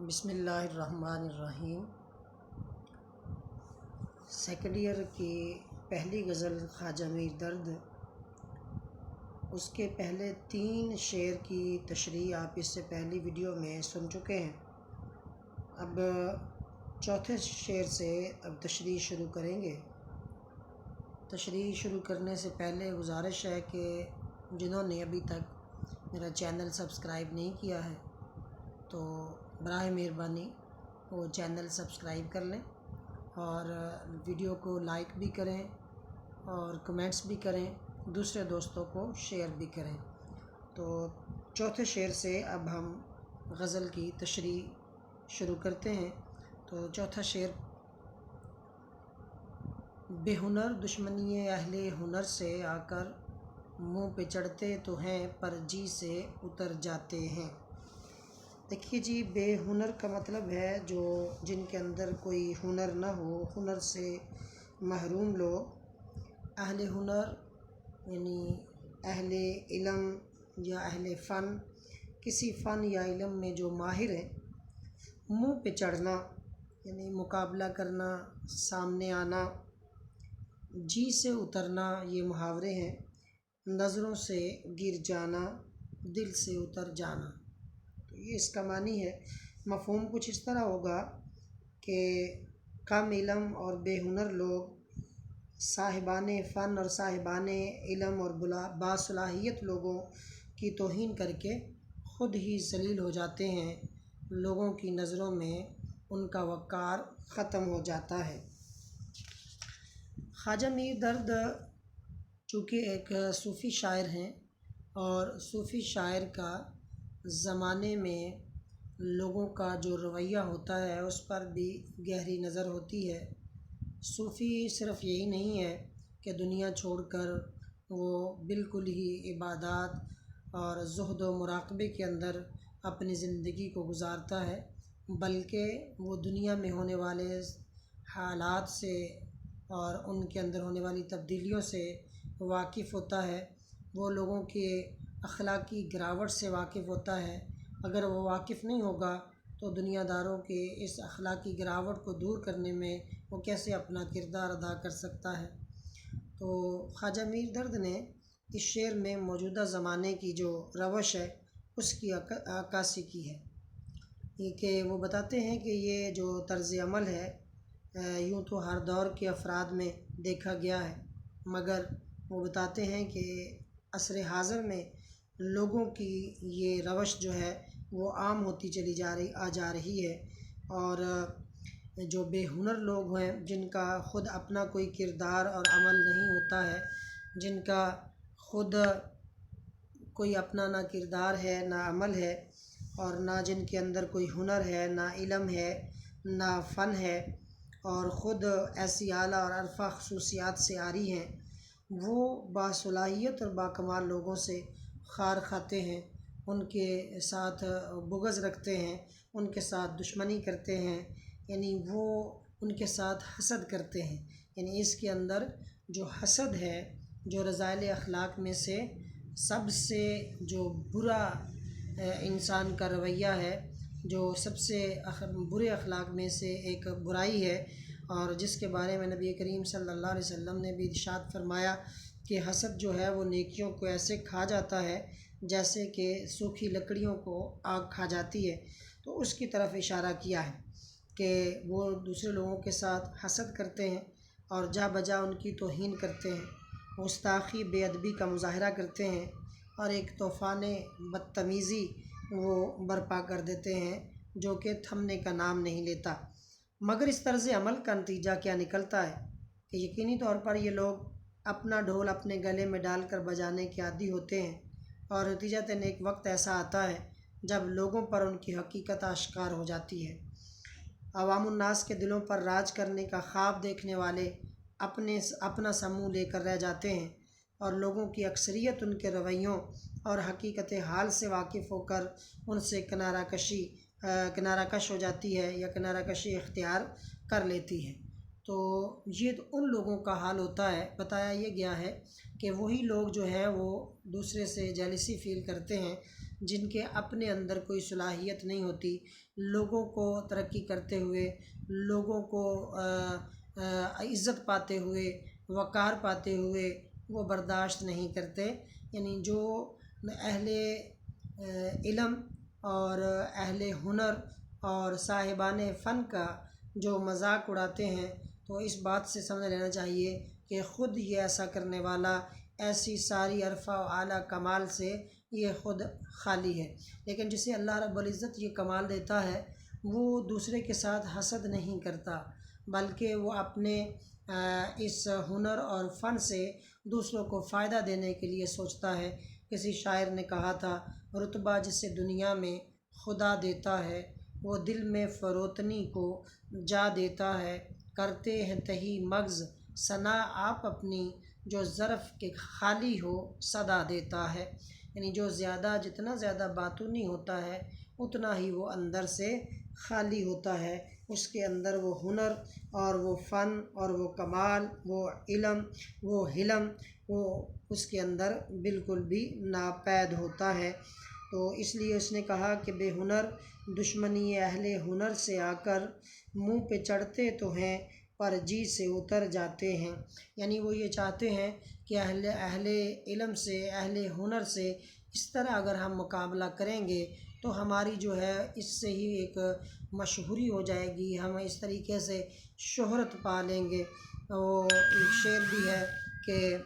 بسم اللہ الرحمن الرحیم۔ سیکنڈ ایئر کی پہلی غزل خواجہ میر درد، اس کے پہلے 3 شعر کی تشریح آپ اس سے پہلی ویڈیو میں سن چکے ہیں۔ اب چوتھے شعر سے اب تشریح شروع کریں گے۔ تشریح شروع کرنے سے پہلے گزارش ہے کہ جنہوں نے ابھی تک میرا چینل سبسکرائب نہیں کیا ہے تو براہ مہربانی وہ چینل سبسکرائب کر لیں اور ویڈیو کو لائک بھی کریں اور کمنٹس بھی کریں، دوسرے دوستوں کو شیئر بھی کریں۔ تو چوتھے شعر سے اب ہم غزل کی تشریح شروع کرتے ہیں۔ تو چوتھا شعر: بے ہنر دشمنی اہل ہنر سے آ کر منہ پہ چڑھتے تو ہیں پر جی سے اتر جاتے ہیں۔ دیکھیے جی، بے ہنر کا مطلب ہے جن کے اندر کوئی ہنر نہ ہو، ہنر سے محروم لوگ۔ اہل ہنر یعنی اہل علم یا اہل فن، کسی فن یا علم میں جو ماہر ہیں۔ منہ پہ چڑھنا یعنی مقابلہ کرنا، سامنے آنا۔ جی سے اترنا یہ محاورے ہیں۔ نظروں سے گر جانا، دل سے اتر جانا، تو یہ اس کا معنی ہے۔ مفہوم کچھ اس طرح ہوگا کہ کم علم اور بے ہنر لوگ صاحبان فن اور صاحبان علم اور باصلاحیت لوگوں کی توہین کر کے خود ہی ذلیل ہو جاتے ہیں، لوگوں کی نظروں میں ان کا وقار ختم ہو جاتا ہے۔ خواجہ میر درد چونکہ ایک صوفی شاعر ہیں اور صوفی شاعر کا زمانے میں لوگوں کا جو رویہ ہوتا ہے اس پر بھی گہری نظر ہوتی ہے۔ صوفی صرف یہی نہیں ہے کہ دنیا چھوڑ کر وہ بالکل ہی عبادات اور زہد و مراقبے کے اندر اپنی زندگی کو گزارتا ہے، بلکہ وہ دنیا میں ہونے والے حالات سے اور ان کے اندر ہونے والی تبدیلیوں سے واقف ہوتا ہے، وہ لوگوں کے اخلاقی گراوٹ سے واقف ہوتا ہے۔ اگر وہ واقف نہیں ہوگا تو دنیا داروں کے اس اخلاقی گراوٹ کو دور کرنے میں وہ کیسے اپنا کردار ادا کر سکتا ہے۔ تو خواجہ میر درد نے اس شعر میں موجودہ زمانے کی جو روش ہے اس کی عکاسی کی ہے، یہ کہ وہ بتاتے ہیں کہ یہ جو طرز عمل ہے یوں تو ہر دور کے افراد میں دیکھا گیا ہے، مگر وہ بتاتے ہیں کہ عصر حاضر میں لوگوں کی یہ روش جو ہے وہ عام ہوتی چلی جا رہی ہے، اور جو بے ہنر لوگ ہیں جن کا خود اپنا کوئی کردار اور عمل نہیں ہوتا ہے، جن کا خود کوئی اپنا نہ کردار ہے نہ عمل ہے، اور نہ جن کے اندر کوئی ہنر ہے، نہ علم ہے، نہ فن ہے، اور خود ایسی اعلیٰ اور عرفہ خصوصیات سے عاری ہیں، وہ باصلاحیت اور باکمال لوگوں سے خار کھاتے ہیں، ان کے ساتھ بغض رکھتے ہیں، ان کے ساتھ دشمنی کرتے ہیں، یعنی وہ ان کے ساتھ حسد کرتے ہیں۔ یعنی اس کے اندر جو حسد ہے، جو رذائل اخلاق میں سے سب سے جو برا انسان کا رویہ ہے، جو سب سے برے اخلاق میں سے ایک برائی ہے، اور جس کے بارے میں نبی کریم صلی اللہ علیہ وسلم نے بھی ارشاد فرمایا کہ حسد جو ہے وہ نیکیوں کو ایسے کھا جاتا ہے جیسے کہ سوکھی لکڑیوں کو آگ کھا جاتی ہے۔ تو اس کی طرف اشارہ کیا ہے کہ وہ دوسرے لوگوں کے ساتھ حسد کرتے ہیں اور جا بجا ان کی توہین کرتے ہیں، گستاخی بے ادبی کا مظاہرہ کرتے ہیں، اور ایک طوفان بدتمیزی وہ برپا کر دیتے ہیں جو کہ تھمنے کا نام نہیں لیتا۔ مگر اس طرز عمل کا نتیجہ کیا نکلتا ہے کہ یقینی طور پر یہ لوگ اپنا ڈھول اپنے گلے میں ڈال کر بجانے کے عادی ہوتے ہیں، اور نتیجتاً ایک وقت ایسا آتا ہے جب لوگوں پر ان کی حقیقت آشکار ہو جاتی ہے۔ عوام الناس کے دلوں پر راج کرنے کا خواب دیکھنے والے اپنا سا منہ لے کر رہ جاتے ہیں، اور لوگوں کی اکثریت ان کے رویوں اور حقیقت حال سے واقف ہو کر ان سے کنارہ کش ہو جاتی ہے یا کنارہ کشی اختیار کر لیتی ہے۔ تو یہ ان لوگوں کا حال ہوتا ہے۔ بتایا یہ گیا ہے کہ وہی لوگ جو ہیں وہ دوسرے سے جیلسی فیل کرتے ہیں جن کے اپنے اندر کوئی صلاحیت نہیں ہوتی، لوگوں کو ترقی کرتے ہوئے، لوگوں کو عزت پاتے ہوئے، وقار پاتے ہوئے وہ برداشت نہیں کرتے۔ یعنی جو اہل علم اور اہل ہنر اور صاحبان فن کا جو مذاق اڑاتے ہیں، تو اس بات سے سمجھ لینا چاہیے کہ خود یہ ایسا کرنے والا ایسی ساری عرفہ و اعلیٰ کمال سے یہ خود خالی ہے۔ لیکن جسے اللہ رب العزت یہ کمال دیتا ہے وہ دوسرے کے ساتھ حسد نہیں کرتا، بلکہ وہ اپنے اس ہنر اور فن سے دوسروں کو فائدہ دینے کے لیے سوچتا ہے۔ کسی شاعر نے کہا تھا، رتبہ جسے دنیا میں خدا دیتا ہے، وہ دل میں فروتنی کو جا دیتا ہے، کرتے ہیں تہی مغز ثنا آپ اپنی، جو ظرف کے خالی ہو صدا دیتا ہے۔ یعنی جو جتنا زیادہ باطنی ہوتا ہے اتنا ہی وہ اندر سے خالی ہوتا ہے، اس کے اندر وہ ہنر اور وہ فن اور وہ کمال، وہ علم، وہ حلم، وہ اس کے اندر بالکل بھی ناپید ہوتا ہے۔ تو اس لیے اس نے کہا کہ بے ہنر دشمنی اہل ہنر سے آ کر منہ پہ چڑھتے تو ہیں پر جی سے اتر جاتے ہیں۔ یعنی وہ یہ چاہتے ہیں کہ اہل علم سے، اہل ہنر سے اس طرح اگر ہم مقابلہ کریں گے تو ہماری جو ہے اس سے ہی ایک مشہوری ہو جائے گی، ہم اس طریقے سے شہرت پا لیں گے۔ وہ ایک شعر بھی ہے کہ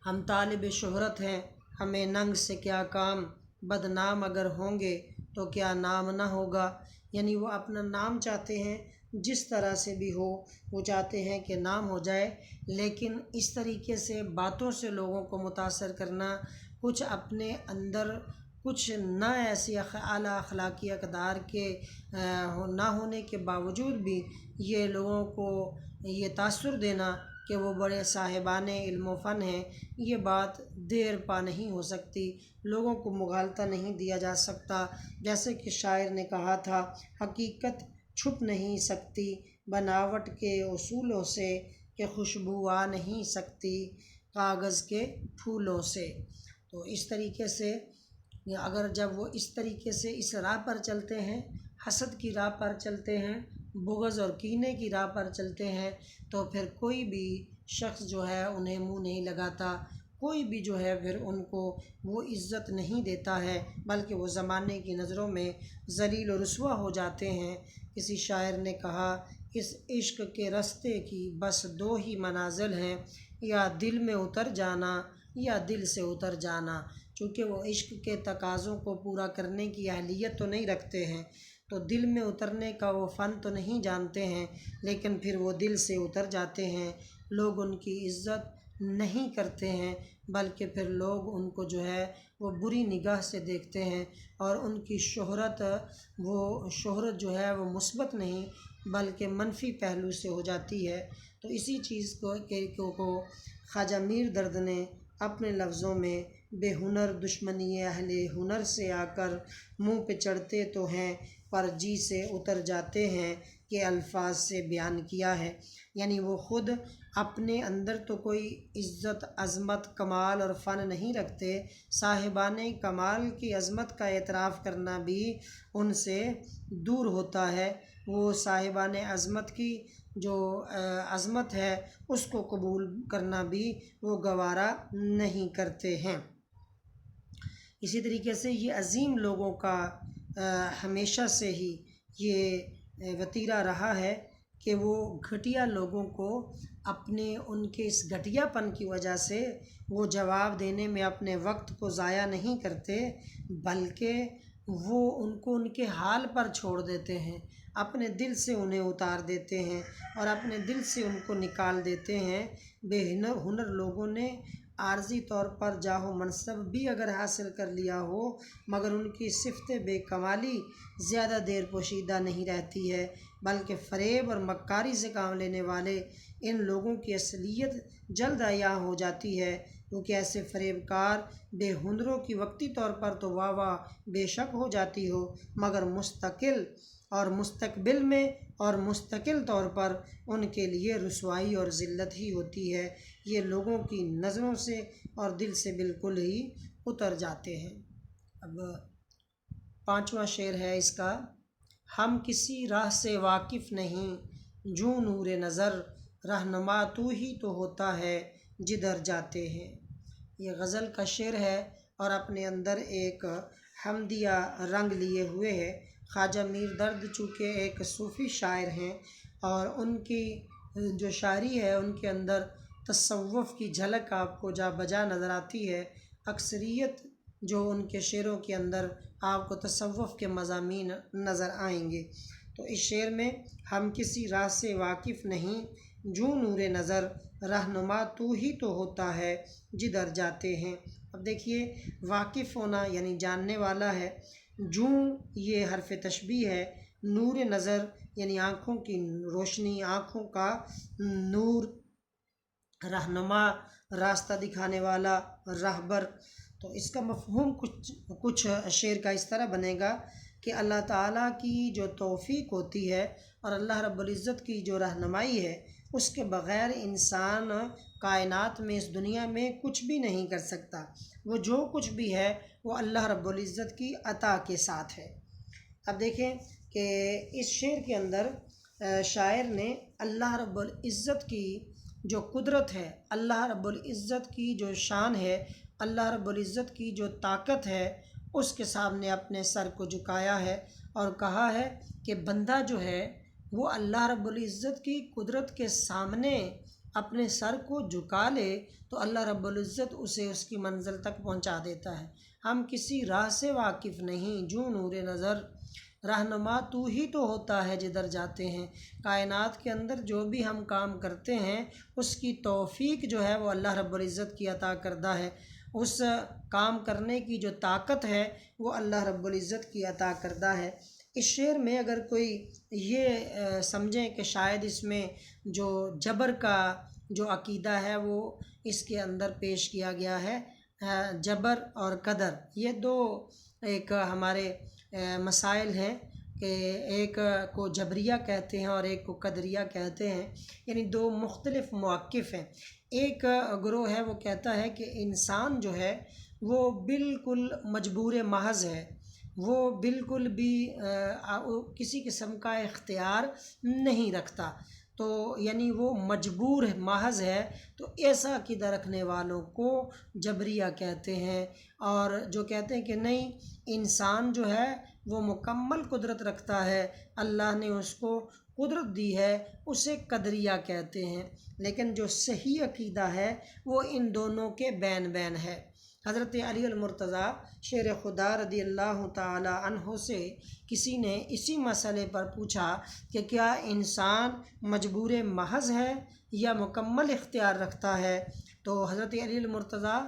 ہم طالب شہرت ہیں، ہمیں ننگ سے کیا کام، بدنام اگر ہوں گے تو کیا نام نہ ہوگا۔ یعنی وہ اپنا نام چاہتے ہیں، جس طرح سے بھی ہو وہ چاہتے ہیں کہ نام ہو جائے، لیکن اس طریقے سے باتوں سے لوگوں کو متاثر کرنا، کچھ اپنے اندر کچھ نہ ایسی اعلیٰ اخلاقی اقدار کے نہ ہونے کے باوجود بھی یہ لوگوں کو یہ تاثر دینا کہ وہ بڑے صاحبان علم و فن ہیں، یہ بات دیر پا نہیں ہو سکتی، لوگوں کو مغالطہ نہیں دیا جا سکتا۔ جیسے کہ شاعر نے کہا تھا، حقیقت چھپ نہیں سکتی بناوٹ کے اصولوں سے، کہ خوشبو آ نہیں سکتی کاغذ کے پھولوں سے۔ تو اس طریقے سے اگر جب وہ اس طریقے سے اس راہ پر چلتے ہیں، حسد کی راہ پر چلتے ہیں، بغض اور کینے کی راہ پر چلتے ہیں، تو پھر کوئی بھی شخص جو ہے انہیں منہ نہیں لگاتا، کوئی بھی جو ہے پھر ان کو وہ عزت نہیں دیتا ہے، بلکہ وہ زمانے کی نظروں میں ذلیل و رسوا ہو جاتے ہیں۔ کسی شاعر نے کہا، اس عشق کے رستے کی بس دو ہی منازل ہیں، یا دل میں اتر جانا یا دل سے اتر جانا۔ چونکہ وہ عشق کے تقاضوں کو پورا کرنے کی اہلیت تو نہیں رکھتے ہیں، تو دل میں اترنے کا وہ فن تو نہیں جانتے ہیں، لیکن پھر وہ دل سے اتر جاتے ہیں، لوگ ان کی عزت نہیں کرتے ہیں، بلکہ پھر لوگ ان کو جو ہے وہ بری نگاہ سے دیکھتے ہیں، اور ان کی شہرت جو ہے وہ مثبت نہیں بلکہ منفی پہلو سے ہو جاتی ہے۔ تو اسی چیز کو خواجہ میر درد نے اپنے لفظوں میں بے ہنر دشمنی اہل ہنر سے آ کر منہ پہ چڑھتے تو ہیں پر جی سے اتر جاتے ہیں کے الفاظ سے بیان کیا ہے۔ یعنی وہ خود اپنے اندر تو کوئی عزت، عظمت، کمال اور فن نہیں رکھتے، صاحبان کمال کی عظمت کا اعتراف کرنا بھی ان سے دور ہوتا ہے، وہ صاحبان عظمت کی جو عظمت ہے اس کو قبول کرنا بھی وہ گوارا نہیں کرتے ہیں۔ اسی طریقے سے یہ عظیم لوگوں کا ہمیشہ سے ہی یہ وتیرہ رہا ہے کہ وہ گھٹیا لوگوں کو اپنے ان کے اس گھٹیا پن کی وجہ سے وہ جواب دینے میں اپنے وقت کو ضائع نہیں کرتے، بلکہ وہ ان کو ان کے حال پر چھوڑ دیتے ہیں، اپنے دل سے انہیں اتار دیتے ہیں اور اپنے دل سے ان کو نکال دیتے ہیں۔ بے ہنر لوگوں نے عارضی طور پر جاہ و منصب بھی اگر حاصل کر لیا ہو، مگر ان کی صفت بے کمالی زیادہ دیر پوشیدہ نہیں رہتی ہے، بلکہ فریب اور مکاری سے کام لینے والے ان لوگوں کی اصلیت جلد عیاں ہو جاتی ہے، کیونکہ ایسے فریب کار بے ہنروں کی وقتی طور پر تو واہ واہ بے شک ہو جاتی ہو، مگر مستقبل میں اور مستقل طور پر ان کے لیے رسوائی اور ذلت ہی ہوتی ہے، یہ لوگوں کی نظروں سے اور دل سے بالکل ہی اتر جاتے ہیں۔ اب پانچواں شعر ہے اس کا: ہم کسی راہ سے واقف نہیں جوں نور نظر، رہنما تو ہی تو ہوتا ہے جدھر جاتے ہیں۔ یہ غزل کا شعر ہے اور اپنے اندر ایک حمدیہ رنگ لیے ہوئے ہے۔ خواجہ میر درد چونکہ ایک صوفی شاعر ہیں اور ان کی جو شاعری ہے ان کے اندر تصوف کی جھلک آپ کو جا بجا نظر آتی ہے۔ اکثریت جو ان کے شعروں کے اندر آپ کو تصوف کے مضامین نظر آئیں گے۔ تو اس شعر میں ہم کسی راہ سے واقف نہیں جوں نور نظر، رہنما تو ہی تو ہوتا ہے جدھر جاتے ہیں۔ اب دیکھیے واقف ہونا یعنی جاننے والا ہے، جوں یہ حرف تشبیہ ہے، نور نظر یعنی آنکھوں کی روشنی، آنکھوں کا نور، رہنما راستہ دکھانے والا، راہبر۔ تو اس کا مفہوم کچھ شعر کا اس طرح بنے گا کہ اللہ تعالیٰ کی جو توفیق ہوتی ہے اور اللہ رب العزت کی جو رہنمائی ہے، اس کے بغیر انسان کائنات میں اس دنیا میں کچھ بھی نہیں کر سکتا۔ وہ جو کچھ بھی ہے وہ اللہ رب العزت کی عطا کے ساتھ ہے۔ اب دیکھیں کہ اس شعر کے اندر شاعر نے اللہ رب العزت کی جو قدرت ہے، اللہ رب العزت کی جو شان ہے، اللہ رب العزت کی جو طاقت ہے، اس کے سامنے اپنے سر کو جھکایا ہے اور کہا ہے کہ بندہ جو ہے وہ اللہ رب العزت کی قدرت کے سامنے اپنے سر کو جھکا لے تو اللہ رب العزت اسے اس کی منزل تک پہنچا دیتا ہے۔ ہم کسی راہ سے واقف نہیں جوں نور نظر، رہنما تو ہی تو ہوتا ہے جدھر جاتے ہیں۔ کائنات کے اندر جو بھی ہم کام کرتے ہیں اس کی توفیق جو ہے وہ اللہ رب العزت کی عطا کردہ ہے، اس کام کرنے کی جو طاقت ہے وہ اللہ رب العزت کی عطا کردہ ہے۔ اس شعر میں اگر کوئی یہ سمجھیں کہ شاید اس میں جو جبر کا جو عقیدہ ہے وہ اس کے اندر پیش کیا گیا ہے، جبر اور قدر یہ دو ایک ہمارے مسائل ہیں کہ ایک کو جبریہ کہتے ہیں اور ایک کو قدریہ کہتے ہیں، یعنی دو مختلف موقف ہیں۔ ایک گروہ ہے وہ کہتا ہے کہ انسان جو ہے وہ بالکل مجبور محض ہے، وہ بالکل بھی کسی قسم کا اختیار نہیں رکھتا، تو یعنی وہ مجبور محض ہے۔ تو ایسا عقیدہ رکھنے والوں کو جبریہ کہتے ہیں، اور جو کہتے ہیں کہ نہیں انسان جو ہے وہ مکمل قدرت رکھتا ہے، اللہ نے اس کو قدرت دی ہے، اسے قدریہ کہتے ہیں۔ لیکن جو صحیح عقیدہ ہے وہ ان دونوں کے بین بین ہے۔ حضرت علی المرتضیٰ شیر خدا رضی اللہ تعالی عنہ سے کسی نے اسی مسئلے پر پوچھا کہ کیا انسان مجبور محض ہے یا مکمل اختیار رکھتا ہے؟ تو حضرت علی المرتضیٰ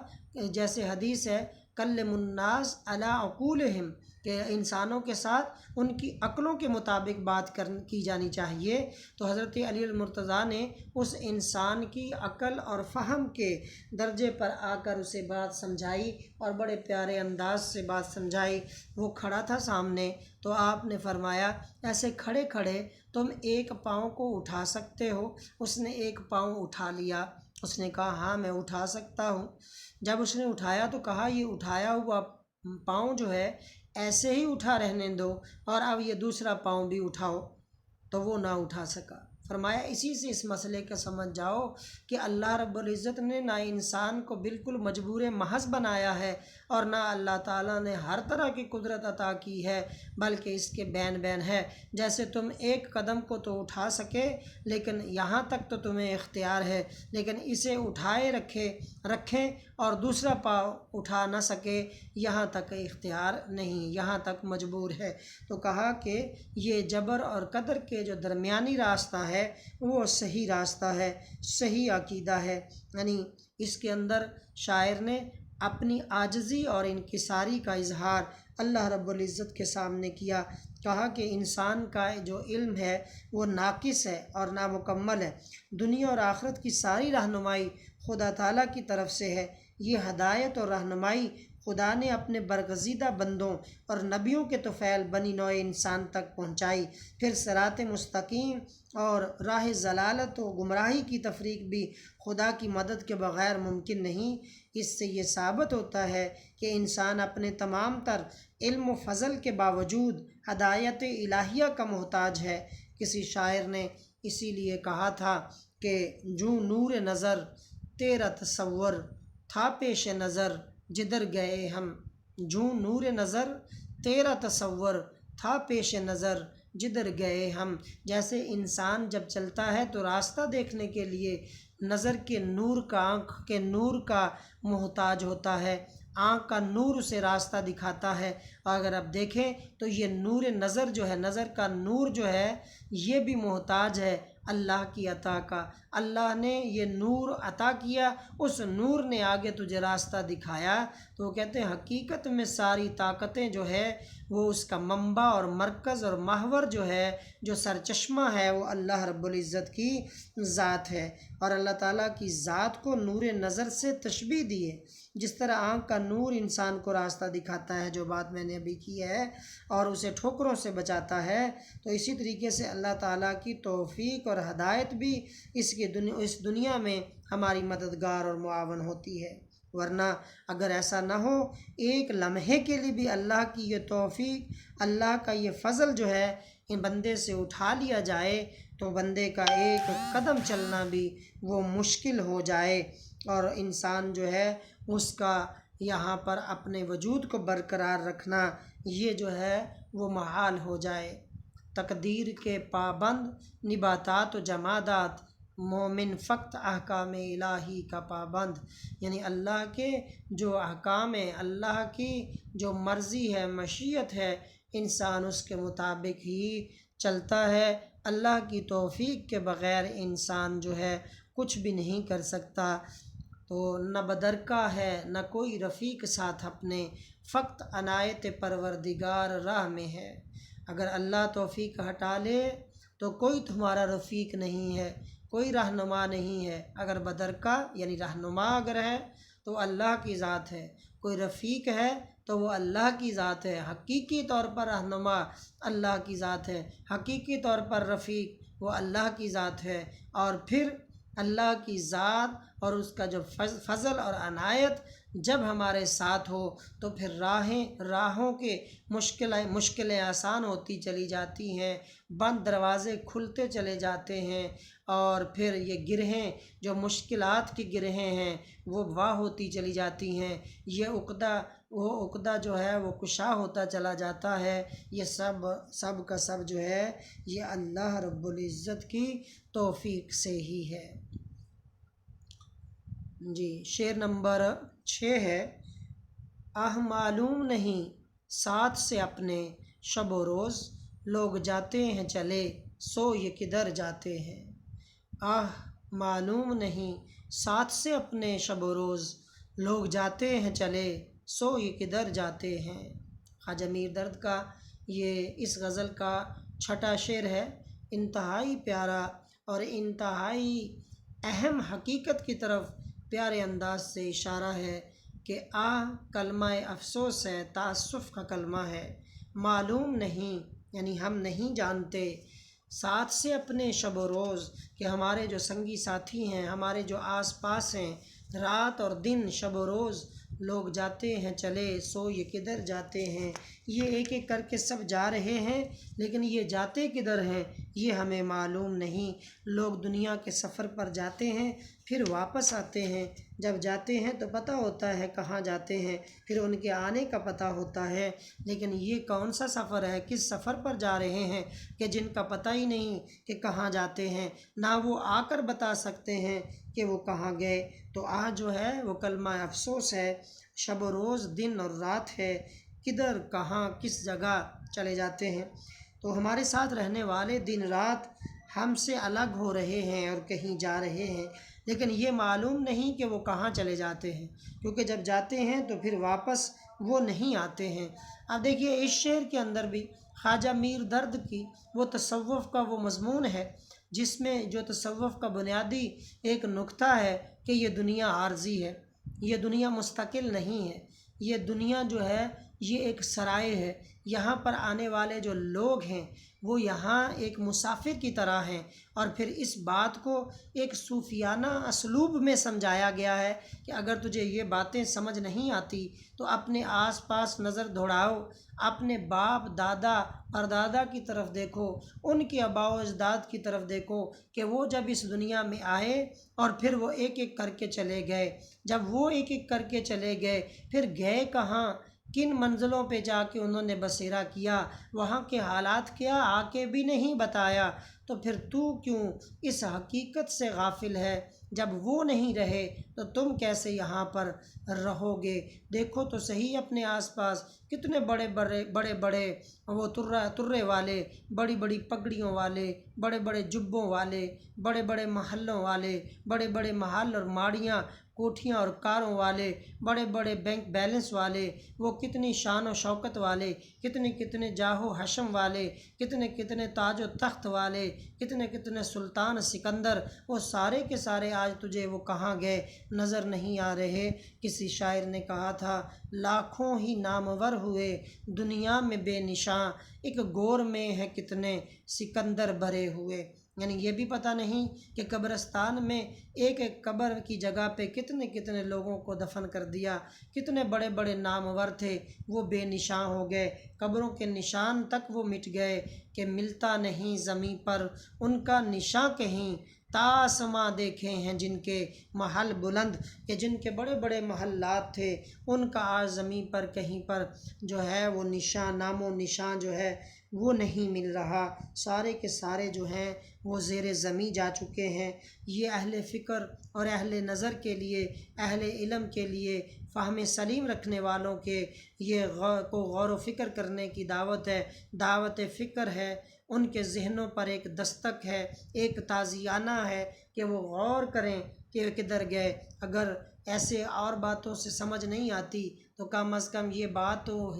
جیسے حدیث ہے کلم الناس علی عقولہم، کہ انسانوں کے ساتھ ان کی عقلوں کے مطابق بات کی جانی چاہیے۔ تو حضرت علی المرتضیٰ نے اس انسان کی عقل اور فہم کے درجے پر آ کر اسے بات سمجھائی اور بڑے پیارے انداز سے بات سمجھائی۔ وہ کھڑا تھا سامنے تو آپ نے فرمایا ایسے کھڑے کھڑے تم ایک پاؤں کو اٹھا سکتے ہو؟ اس نے ایک پاؤں اٹھا لیا۔ اس نے کہا ہاں میں اٹھا سکتا ہوں۔ جب اس نے اٹھایا تو کہا یہ اٹھایا ہوا پاؤں جو ہے ایسے ہی اٹھا رہنے دو اور اب یہ دوسرا پاؤں بھی اٹھاؤ، تو وہ نہ اٹھا سکا۔ فرمایا اسی سے اس مسئلے کا سمجھ جاؤ کہ اللہ رب العزت نے نہ انسان کو بالکل مجبور محض بنایا ہے اور نہ اللہ تعالیٰ نے ہر طرح کی قدرت عطا کی ہے، بلکہ اس کے بین بین ہے۔ جیسے تم ایک قدم کو تو اٹھا سکے لیکن یہاں تک تو تمہیں اختیار ہے، لیکن اسے اٹھائے رکھیں اور دوسرا پاؤں اٹھا نہ سکے، یہاں تک اختیار نہیں، یہاں تک مجبور ہے۔ تو کہا کہ یہ جبر اور قدر کے جو درمیانی راستہ ہے وہ صحیح راستہ ہے، صحیح عقیدہ ہے۔ یعنی اس کے اندر شاعر نے اپنی عاجزی اور انکساری کا اظہار اللہ رب العزت کے سامنے کیا۔ کہا کہ انسان کا جو علم ہے وہ ناقص ہے اور نامکمل ہے، دنیا اور آخرت کی ساری رہنمائی خدا تعالیٰ کی طرف سے ہے، یہ ہدایت اور رہنمائی خدا نے اپنے برگزیدہ بندوں اور نبیوں کے طفیل بنی نوع انسان تک پہنچائی۔ پھر صراط مستقیم اور راہ ضلالت و گمراہی کی تفریق بھی خدا کی مدد کے بغیر ممکن نہیں۔ اس سے یہ ثابت ہوتا ہے کہ انسان اپنے تمام تر علم و فضل کے باوجود ہدایت الہیہ کا محتاج ہے۔ کسی شاعر نے اسی لیے کہا تھا کہ جوں نور نظر تیرا تصور تھا پیش نظر جدھر گئے ہم، جوں نور نظر تیرا تصور تھا پیش نظر جدھر گئے ہم۔ جیسے انسان جب چلتا ہے تو راستہ دیکھنے کے لیے نظر کے نور کا، آنکھ کے نور کا محتاج ہوتا ہے۔ آنکھ کا نور اسے راستہ دکھاتا ہے، اور اگر آپ دیکھیں تو یہ نور نظر جو ہے، نظر کا نور جو ہے، یہ بھی محتاج ہے اللہ کی عطا کا۔ اللہ نے یہ نور عطا کیا، اس نور نے آگے تجھے راستہ دکھایا۔ تو وہ کہتے ہیں حقیقت میں ساری طاقتیں جو ہے وہ اس کا منبع اور مرکز اور محور جو ہے، جو سرچشمہ ہے، وہ اللہ رب العزت کی ذات ہے۔ اور اللہ تعالیٰ کی ذات کو نور نظر سے تشبیہ دی ہے۔ جس طرح آنکھ کا نور انسان کو راستہ دکھاتا ہے، جو بات میں نے ابھی کی ہے، اور اسے ٹھوکروں سے بچاتا ہے، تو اسی طریقے سے اللہ تعالیٰ کی توفیق اور ہدایت بھی اس دنیا میں ہماری مددگار اور معاون ہوتی ہے۔ ورنہ اگر ایسا نہ ہو، ایک لمحے کے لیے بھی اللہ کی یہ توفیق، اللہ کا یہ فضل جو ہے ان بندے سے اٹھا لیا جائے تو بندے کا ایک قدم چلنا بھی وہ مشکل ہو جائے، اور انسان جو ہے اس کا یہاں پر اپنے وجود کو برقرار رکھنا یہ جو ہے وہ محال ہو جائے۔ تقدیر کے پابند نباتات و جمادات، مومن فقط احکام الہی کا پابند، یعنی اللہ کے جو احکام ہیں، اللہ کی جو مرضی ہے، مشیت ہے، انسان اس کے مطابق ہی چلتا ہے۔ اللہ کی توفیق کے بغیر انسان جو ہے کچھ بھی نہیں کر سکتا۔ تو نہ بدرکا ہے، نہ کوئی رفیق ساتھ اپنے، فقط عنایت پروردگار راہ میں ہے۔ اگر اللہ توفیق ہٹا لے تو کوئی تمہارا رفیق نہیں ہے، کوئی رہنما نہیں ہے۔ اگر بدرکا یعنی رہنما اگر ہے تو اللہ کی ذات ہے، کوئی رفیق ہے تو وہ اللہ کی ذات ہے۔ حقیقی طور پر رہنما اللہ کی ذات ہے، حقیقی طور پر رفیق وہ اللہ کی ذات ہے۔ اور پھر اللہ کی ذات اور اس کا جو فضل اور عنایت جب ہمارے ساتھ ہو تو پھر راہوں کے مشکلیں آسان ہوتی چلی جاتی ہیں، بند دروازے کھلتے چلے جاتے ہیں، اور پھر یہ گرہیں جو مشکلات کی گرہیں ہیں وہ واہ ہوتی چلی جاتی ہیں، یہ عقدہ جو ہے وہ کشا ہوتا چلا جاتا ہے۔ یہ سب کا سب جو ہے یہ اللہ رب العزت کی توفیق سے ہی ہے۔ جی شعر نمبر 6 ہے۔ معلوم نہیں ساتھ سے اپنے شب و روز، لوگ جاتے ہیں چلے سو یہ کدھر جاتے ہیں۔ معلوم نہیں ساتھ سے اپنے شب و روز، لوگ جاتے ہیں چلے سو یہ کدھر جاتے ہیں۔ خواجہ میر درد کا یہ اس غزل کا 6واں شعر ہے۔ انتہائی پیارا اور انتہائی اہم حقیقت کی طرف پیارے انداز سے اشارہ ہے کہ کلمہ افسوس ہے، تاسف کا کلمہ ہے۔ معلوم نہیں یعنی ہم نہیں جانتے، ساتھ سے اپنے شب و روز کہ ہمارے جو سنگی ساتھی ہیں، ہمارے جو آس پاس ہیں، رات اور دن شب و روز لوگ جاتے ہیں چلے سو یہ کدھر جاتے ہیں۔ یہ ایک ایک کر کے سب جا رہے ہیں، لیکن یہ جاتے کدھر ہیں یہ ہمیں معلوم نہیں۔ لوگ دنیا کے سفر پر جاتے ہیں پھر واپس آتے ہیں، جب جاتے ہیں تو پتہ ہوتا ہے کہاں جاتے ہیں، پھر ان کے آنے کا پتہ ہوتا ہے، لیکن یہ کون سا سفر ہے، کس سفر پر جا رہے ہیں کہ جن کا پتہ ہی نہیں کہ کہاں جاتے ہیں، نہ وہ آ کر بتا سکتے ہیں کہ وہ کہاں گئے۔ تو جو ہے وہ کلمہ افسوس ہے، شب و روز دن اور رات ہے، کدھر کہاں کس جگہ چلے جاتے ہیں۔ تو ہمارے ساتھ رہنے والے دن رات ہم سے الگ ہو رہے ہیں اور کہیں جا رہے ہیں، لیکن یہ معلوم نہیں کہ وہ کہاں چلے جاتے ہیں، کیونکہ جب جاتے ہیں تو پھر واپس وہ نہیں آتے ہیں۔ اب دیکھیے اس شعر کے اندر بھی خواجہ میر درد کی وہ تصوف کا وہ مضمون ہے، جس میں جو تصوف کا بنیادی ایک نقطہ ہے کہ یہ دنیا عارضی ہے، یہ دنیا مستقل نہیں ہے، یہ دنیا جو ہے یہ ایک سرائے ہے، یہاں پر آنے والے جو لوگ ہیں وہ یہاں ایک مسافر کی طرح ہیں۔ اور پھر اس بات کو ایک صوفیانہ اسلوب میں سمجھایا گیا ہے کہ اگر تجھے یہ باتیں سمجھ نہیں آتی تو اپنے آس پاس نظر دوڑاؤ، اپنے باپ دادا پردادا کی طرف دیکھو، ان کے آباء و اجداد کی طرف دیکھو کہ وہ جب اس دنیا میں آئے اور پھر وہ ایک ایک کر کے چلے گئے۔ جب وہ ایک ایک کر کے چلے گئے پھر گئے کہاں، کن منزلوں پہ جا کے انہوں نے بسیرا کیا، وہاں کے حالات کیا آ کے بھی نہیں بتایا، تو پھر تو کیوں اس حقیقت سے غافل ہے؟ جب وہ نہیں رہے تو تم کیسے یہاں پر رہو گے؟ دیکھو تو صحیح اپنے آس پاس کتنے بڑے بڑے وہ ترے والے، بڑی بڑی پگڑیوں والے، بڑے بڑے جبوں والے، بڑے بڑے محلوں والے، بڑے بڑے محل اور ماڑیاں کوٹھیاں اور کاروں والے، بڑے بڑے بینک بیلنس والے، وہ کتنی شان و شوکت والے، کتنے کتنے جاہ و حشم والے، کتنے کتنے تاج و تخت والے، کتنے کتنے سلطان سکندر، وہ سارے کے سارے آج تجھے وہ کہاں گئے نظر نہیں آ رہے۔ کسی شاعر نے کہا تھا، لاکھوں ہی نامور ہوئے دنیا میں بے نشاں، ایک گور میں ہے کتنے سکندر بھرے ہوئے۔ یعنی یہ بھی پتہ نہیں کہ قبرستان میں ایک ایک قبر کی جگہ پہ کتنے کتنے لوگوں کو دفن کر دیا، کتنے بڑے بڑے نامور تھے وہ بے نشاں ہو گئے، قبروں کے نشان تک وہ مٹ گئے کہ ملتا نہیں زمیں پر ان کا نشاں کہیں۔ تآسماں دیکھے ہیں جن کے محل بلند، کہ جن کے بڑے بڑے محلات تھے ان کا آج زمین پر کہیں پر جو ہے وہ نشان، نام و نشان جو ہے وہ نہیں مل رہا، سارے کے سارے جو ہیں وہ زیر زمیں جا چکے ہیں۔ یہ اہل فکر اور اہل نظر کے لیے، اہل علم کے لیے، فہم سلیم رکھنے والوں کے یہ غور و فکر کرنے کی دعوت ہے، دعوت فکر ہے۔ ان کے ذہنوں پر ایک دستک ہے، ایک تازیانہ ہے کہ وہ غور کریں کہ کدھر گئے۔ اگر ایسے اور باتوں سے سمجھ نہیں آتی تو کم از کم یہ بات تو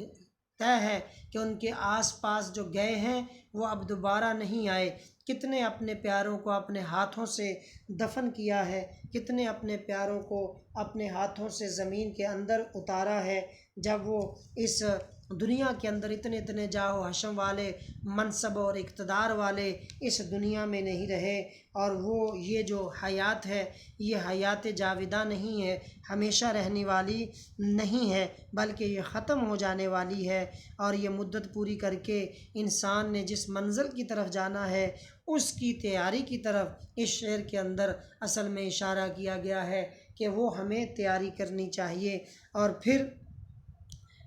طے ہے کہ ان کے آس پاس جو گئے ہیں وہ اب دوبارہ نہیں آئے۔ کتنے اپنے پیاروں کو اپنے ہاتھوں سے دفن کیا ہے، کتنے اپنے پیاروں کو اپنے ہاتھوں سے زمین کے اندر اتارا ہے، جب وہ اس دنیا کے اندر اتنے اتنے جاہ و حشم والے، منصب اور اقتدار والے اس دنیا میں نہیں رہے۔ اور وہ یہ جو حیات ہے یہ حیات جاوداں نہیں ہے، ہمیشہ رہنے والی نہیں ہے، بلکہ یہ ختم ہو جانے والی ہے۔ اور یہ مدت پوری کر کے انسان نے جس منزل کی طرف جانا ہے اس کی تیاری کی طرف اس شعر کے اندر اصل میں اشارہ کیا گیا ہے کہ وہ ہمیں تیاری کرنی چاہیے۔ اور پھر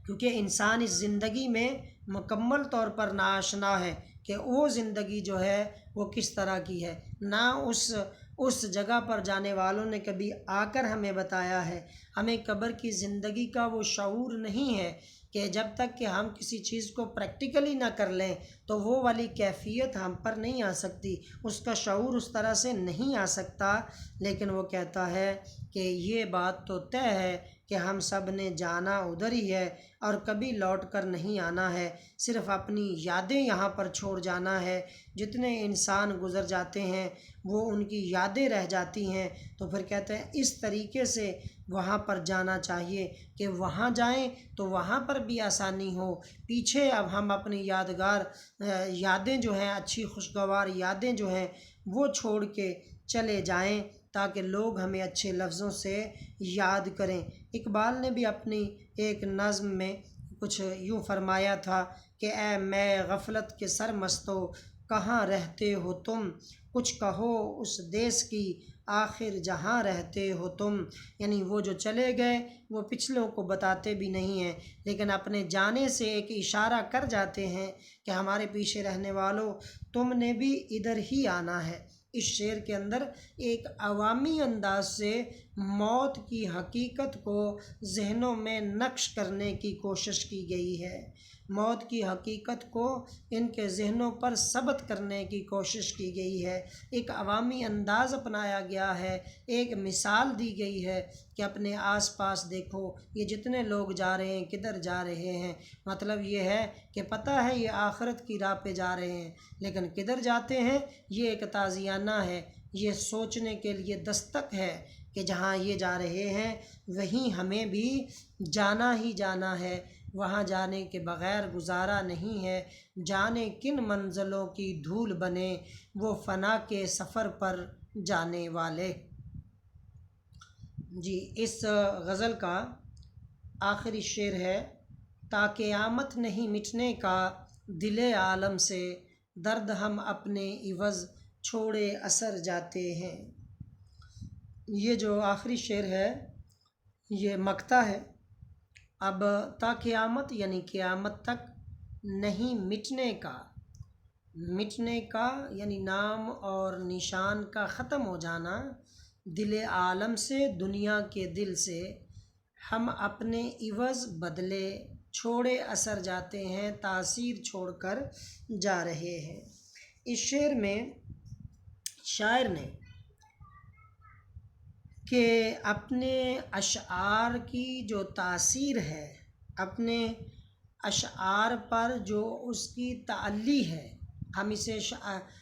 کیونکہ انسان اس زندگی میں مکمل طور پر ناآشنا ہے کہ وہ زندگی جو ہے وہ کس طرح کی ہے، نہ اس جگہ پر جانے والوں نے کبھی آ کر ہمیں بتایا ہے۔ ہمیں قبر کی زندگی کا وہ شعور نہیں ہے کہ جب تک کہ ہم کسی چیز کو پریکٹیکلی نہ کر لیں تو وہ والی کیفیت ہم پر نہیں آ سکتی، اس کا شعور اس طرح سے نہیں آ سکتا۔ لیکن وہ کہتا ہے کہ یہ بات تو طے ہے کہ ہم سب نے جانا ادھر ہی ہے اور کبھی لوٹ کر نہیں آنا ہے، صرف اپنی یادیں یہاں پر چھوڑ جانا ہے۔ جتنے انسان گزر جاتے ہیں وہ ان کی یادیں رہ جاتی ہیں، تو پھر کہتے ہیں اس طریقے سے وہاں پر جانا چاہیے کہ وہاں جائیں تو وہاں پر بھی آسانی ہو۔ پیچھے اب ہم اپنی یادگار یادیں جو ہیں، اچھی خوشگوار یادیں جو ہیں وہ چھوڑ کے چلے جائیں تاکہ لوگ ہمیں اچھے لفظوں سے یاد کریں۔ اقبال نے بھی اپنی ایک نظم میں کچھ یوں فرمایا تھا کہ اے میں غفلت کے سرمستو کہاں رہتے ہو تم، کچھ کہو اس دیس کی آخر جہاں رہتے ہو تم۔ یعنی وہ جو چلے گئے وہ پچھلوں کو بتاتے بھی نہیں ہیں، لیکن اپنے جانے سے ایک اشارہ کر جاتے ہیں کہ ہمارے پیچھے رہنے والوں تم نے بھی ادھر ہی آنا ہے۔ اس شعر کے اندر ایک عوامی انداز سے موت کی حقیقت کو ذہنوں میں نقش کرنے کی کوشش کی گئی ہے، موت کی حقیقت کو ان کے ذہنوں پر ثبت کرنے کی کوشش کی گئی ہے، ایک عوامی انداز اپنایا گیا ہے، ایک مثال دی گئی ہے کہ اپنے آس پاس دیکھو یہ جتنے لوگ جا رہے ہیں کدھر جا رہے ہیں۔ مطلب یہ ہے کہ پتہ ہے یہ آخرت کی راہ پہ جا رہے ہیں، لیکن کدھر جاتے ہیں یہ ایک تازیانہ ہے، یہ سوچنے کے لیے دستک ہے کہ جہاں یہ جا رہے ہیں وہیں ہمیں بھی جانا ہی جانا ہے، وہاں جانے کے بغیر گزارا نہیں ہے۔ جانے کن منزلوں کی دھول بنے وہ فنا کے سفر پر جانے والے۔ جی، اس غزل کا آخری شعر ہے: تا قیامت نہیں مٹنے کا دل عالم سے، درد ہم اپنے عوض چھوڑے اثر جاتے ہیں۔ یہ جو آخری شعر ہے یہ مقطع ہے۔ اب تا قیامت یعنی قیامت تک، نہیں مٹنے کا، مٹنے کا یعنی نام اور نشان کا ختم ہو جانا، دل عالم سے دنیا کے دل سے، ہم اپنے عوض بدلے چھوڑے اثر جاتے ہیں، تاثیر چھوڑ کر جا رہے ہیں۔ اس شعر میں شاعر نے کہ اپنے اشعار کی جو تاثیر ہے، اپنے اشعار پر جو اس کی تعلی ہے، ہم اسے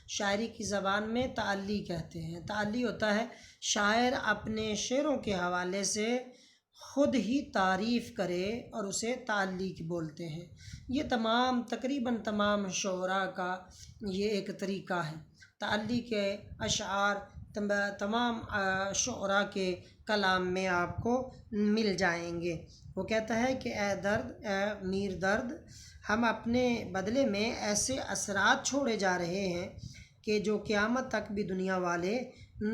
شاعری کی زبان میں تعلی کہتے ہیں۔ تعلی ہوتا ہے شاعر اپنے شعروں کے حوالے سے خود ہی تعریف کرے اور اسے تعلیق بولتے ہیں۔ یہ تقریباً تمام شعراء کا یہ ایک طریقہ ہے۔ تعلی کے اشعار تمام شعراء کے کلام میں آپ کو مل جائیں گے۔ وہ کہتا ہے کہ اے درد، اے میر درد، ہم اپنے بدلے میں ایسے اثرات چھوڑے جا رہے ہیں کہ جو قیامت تک بھی دنیا والے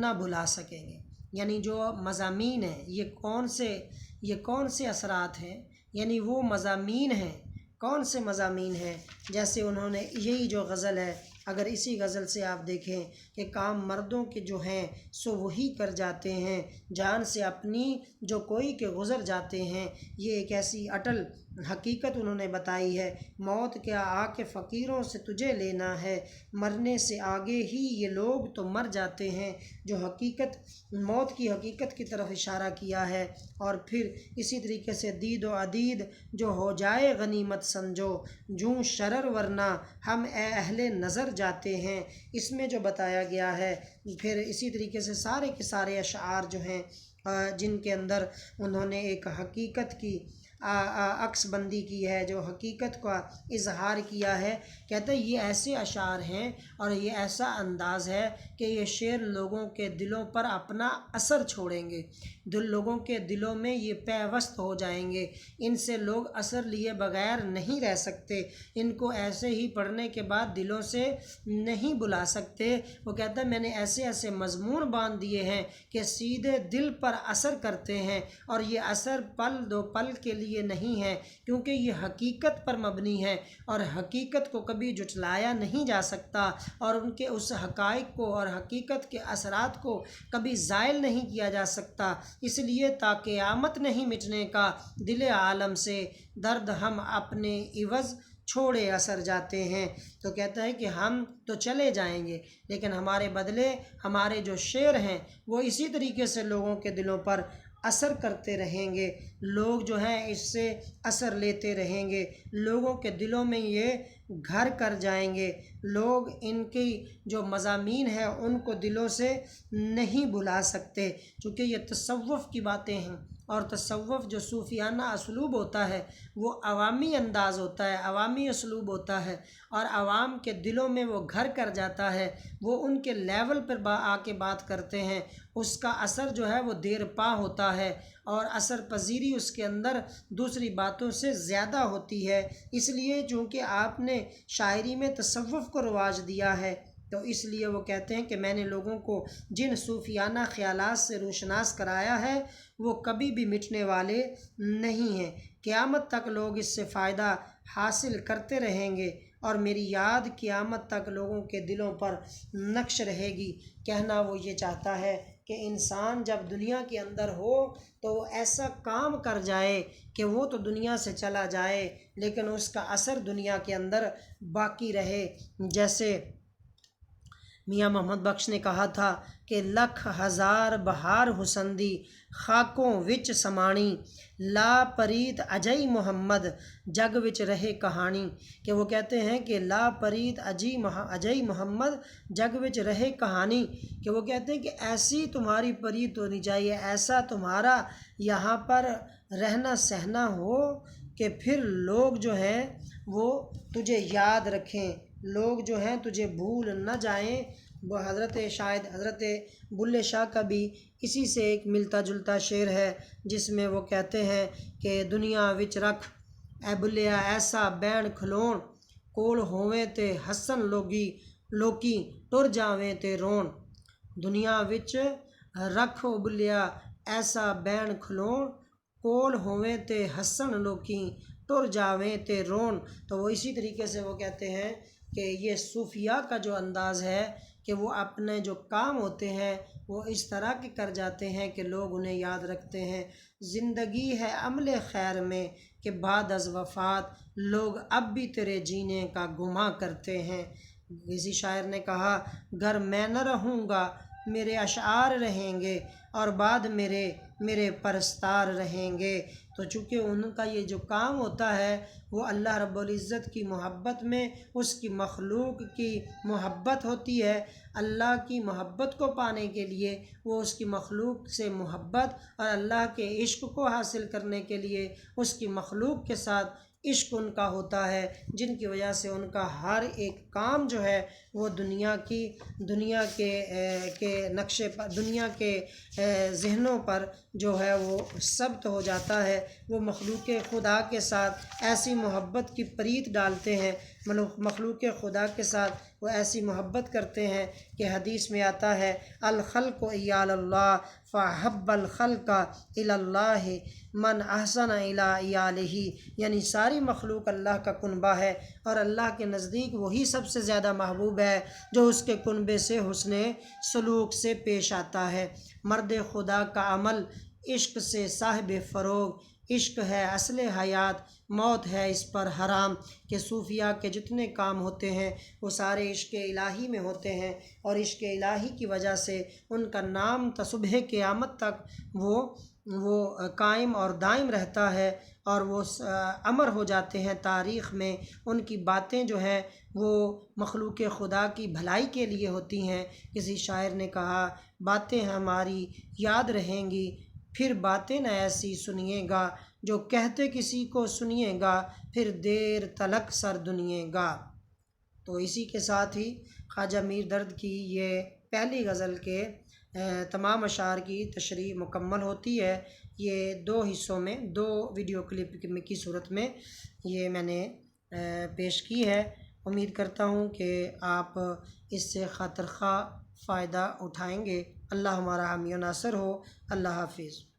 نہ بھلا سکیں گے۔ یعنی جو مضامین ہیں یہ کون سے اثرات ہیں؟ یعنی وہ مضامین ہیں، کون سے مضامین ہیں؟ جیسے انہوں نے یہی جو غزل ہے، اگر اسی غزل سے آپ دیکھیں کہ کام مردوں کے جو ہیں سو وہی کر جاتے ہیں، جان سے اپنی جو کوئی کے گزر جاتے ہیں، یہ ایک ایسی اٹل حقیقت انہوں نے بتائی ہے۔ موت کیا آ کے فقیروں سے تجھے لینا ہے، مرنے سے آگے ہی یہ لوگ تو مر جاتے ہیں، جو حقیقت موت کی حقیقت کی طرف اشارہ کیا ہے۔ اور پھر اسی طریقے سے دید و عدید جو ہو جائے غنیمت سمجھو، جوں شرر ورنہ ہم اے اہل نظر جاتے ہیں، اس میں جو بتایا گیا ہے۔ پھر اسی طریقے سے سارے کے سارے اشعار جو ہیں جن کے اندر انہوں نے ایک حقیقت کی عکس بندی کی ہے، جو حقیقت کا اظہار کیا ہے، کہتا ہے یہ ایسے اشعار ہیں اور یہ ایسا انداز ہے کہ یہ شعر لوگوں کے دلوں پر اپنا اثر چھوڑیں گے، لوگوں کے دلوں میں یہ پیوست ہو جائیں گے، ان سے لوگ اثر لیے بغیر نہیں رہ سکتے، ان کو ایسے ہی پڑھنے کے بعد دلوں سے نہیں بلا سکتے۔ وہ کہتا ہے میں نے ایسے ایسے مضمون باندھ دیے ہیں کہ سیدھے دل پر اثر کرتے ہیں، اور یہ اثر پل دو پل کے لیے نہیں ہے، کیونکہ یہ حقیقت پر مبنی ہے اور حقیقت کو کبھی جھٹلایا نہیں جا سکتا، اور ان کے اس حقائق کو اور حقیقت کے اثرات کو کبھی زائل نہیں کیا جا سکتا۔ اس لیے تا قیامت نہیں مٹنے کا دل عالم سے، درد ہم اپنے عوض چھوڑے اثر جاتے ہیں۔ تو کہتا ہے کہ ہم تو چلے جائیں گے لیکن ہمارے بدلے ہمارے جو شعر ہیں وہ اسی طریقے سے لوگوں کے دلوں پر اثر کرتے رہیں گے، لوگ جو ہیں اس سے اثر لیتے رہیں گے، لوگوں کے دلوں میں یہ گھر کر جائیں گے، لوگ ان کی جو مضامین ہیں ان کو دلوں سے نہیں بھلا سکتے، چونکہ یہ تصوف کی باتیں ہیں، اور تصوف جو صوفیانہ اسلوب ہوتا ہے وہ عوامی انداز ہوتا ہے، عوامی اسلوب ہوتا ہے، اور عوام کے دلوں میں وہ گھر کر جاتا ہے، وہ ان کے لیول پر آ کے بات کرتے ہیں، اس کا اثر جو ہے وہ دیر پا ہوتا ہے، اور اثر پذیری اس کے اندر دوسری باتوں سے زیادہ ہوتی ہے۔ اس لیے چونکہ آپ نے شاعری میں تصوف کو رواج دیا ہے، تو اس لیے وہ کہتے ہیں کہ میں نے لوگوں کو جن صوفیانہ خیالات سے روشناس کرایا ہے وہ کبھی بھی مٹنے والے نہیں ہیں، قیامت تک لوگ اس سے فائدہ حاصل کرتے رہیں گے، اور میری یاد قیامت تک لوگوں کے دلوں پر نقش رہے گی۔ کہنا وہ یہ چاہتا ہے کہ انسان جب دنیا کے اندر ہو تو وہ ایسا کام کر جائے کہ وہ تو دنیا سے چلا جائے لیکن اس کا اثر دنیا کے اندر باقی رہے۔ میاں محمد بخش نے کہا تھا کہ لکھ ہزار بہار حسندی خاکوں وچ سمانی، لا پریت اجئی محمد جگ وچ رہے کہانی، کہ وہ کہتے ہیں کہ لا پریت اجئی محمد جگ وچ رہے کہانی، کہ وہ کہتے ہیں کہ ایسی تمہاری پریت ہونی چاہیے، ایسا تمہارا یہاں پر رہنا سہنا ہو کہ پھر لوگ جو ہیں وہ تجھے یاد رکھیں، لوگ جو ہیں تجھے بھول نہ جائیں۔ وہ شاید حضرت بلے شاہ کا بھی اسی سے ایک ملتا جلتا شعر ہے، جس میں وہ کہتے ہیں کہ دنیا وچ رکھ اے بلیا ایسا بین کھلون، کول ہوویں تے ہسن لوکی ٹر جاویں تے رون۔ دنیا وچ رکھ او بلیا ایسا بین کھلون، کول ہوویں تے ہسن لوکی ٹر جاویں تے رون۔ تو وہ اسی طریقے سے وہ کہتے ہیں کہ یہ صوفیاء کا جو انداز ہے کہ وہ اپنے جو کام ہوتے ہیں وہ اس طرح کے کر جاتے ہیں کہ لوگ انہیں یاد رکھتے ہیں۔ زندگی ہے عمل خیر میں کہ بعد از وفات لوگ اب بھی تیرے جینے کا گماں کرتے ہیں۔ کسی شاعر نے کہا گر میں نہ رہوں گا میرے اشعار رہیں گے اور بعد میرے پرستار رہیں گے۔ تو چونکہ ان کا یہ جو کام ہوتا ہے وہ اللہ رب العزت کی محبت میں اس کی مخلوق کی محبت ہوتی ہے، اللہ کی محبت کو پانے کے لیے وہ اس کی مخلوق سے محبت اور اللہ کے عشق کو حاصل کرنے کے لیے اس کی مخلوق کے ساتھ عشق ان کا ہوتا ہے، جن کی وجہ سے ان کا ہر ایک کام جو ہے وہ دنیا کے نقشے پر، دنیا کے ذہنوں پر جو ہے وہ ثبت ہو جاتا ہے۔ وہ مخلوق خدا کے ساتھ ایسی محبت کی پریت ڈالتے ہیں، مخلوق خدا کے ساتھ وہ ایسی محبت کرتے ہیں کہ حدیث میں آتا ہے الخلق عیال اللہ فحب الخلق الی اللہ من احسن الی عیالہ، یعنی ساری مخلوق اللہ کا کنبہ ہے اور اللہ کے نزدیک وہی سب سے زیادہ محبوب ہے جو اس کے کنبے سے حسن سلوک سے پیش آتا ہے۔ مرد خدا کا عمل عشق سے صاحب فروغ، عشق ہے اصل حیات موت ہے اس پر حرام، کہ صوفیاء کے جتنے کام ہوتے ہیں وہ سارے عشق الہی میں ہوتے ہیں اور عشق الہی کی وجہ سے ان کا نام تا صبح قیامت تک وہ قائم اور دائم رہتا ہے اور وہ امر ہو جاتے ہیں تاریخ میں۔ ان کی باتیں جو ہیں وہ مخلوق خدا کی بھلائی کے لیے ہوتی ہیں۔ کسی شاعر نے کہا باتیں ہماری یاد رہیں گی پھر باتیں نہ ایسی سنیے گا، جو کہتے کسی کو سنیے گا پھر دیر تلک سر دنیے گا۔ تو اسی کے ساتھ ہی خواجہ میر درد کی یہ پہلی غزل کے تمام اشعار کی تشریح مکمل ہوتی ہے۔ یہ 2 حصوں میں 2 ویڈیو کلپ کی صورت میں یہ میں نے پیش کی ہے۔ امید کرتا ہوں کہ آپ اس سے خاطر خواہ فائدہ اٹھائیں گے۔ اللہ ہمارا حامی و ناصر ہو۔ اللہ حافظ۔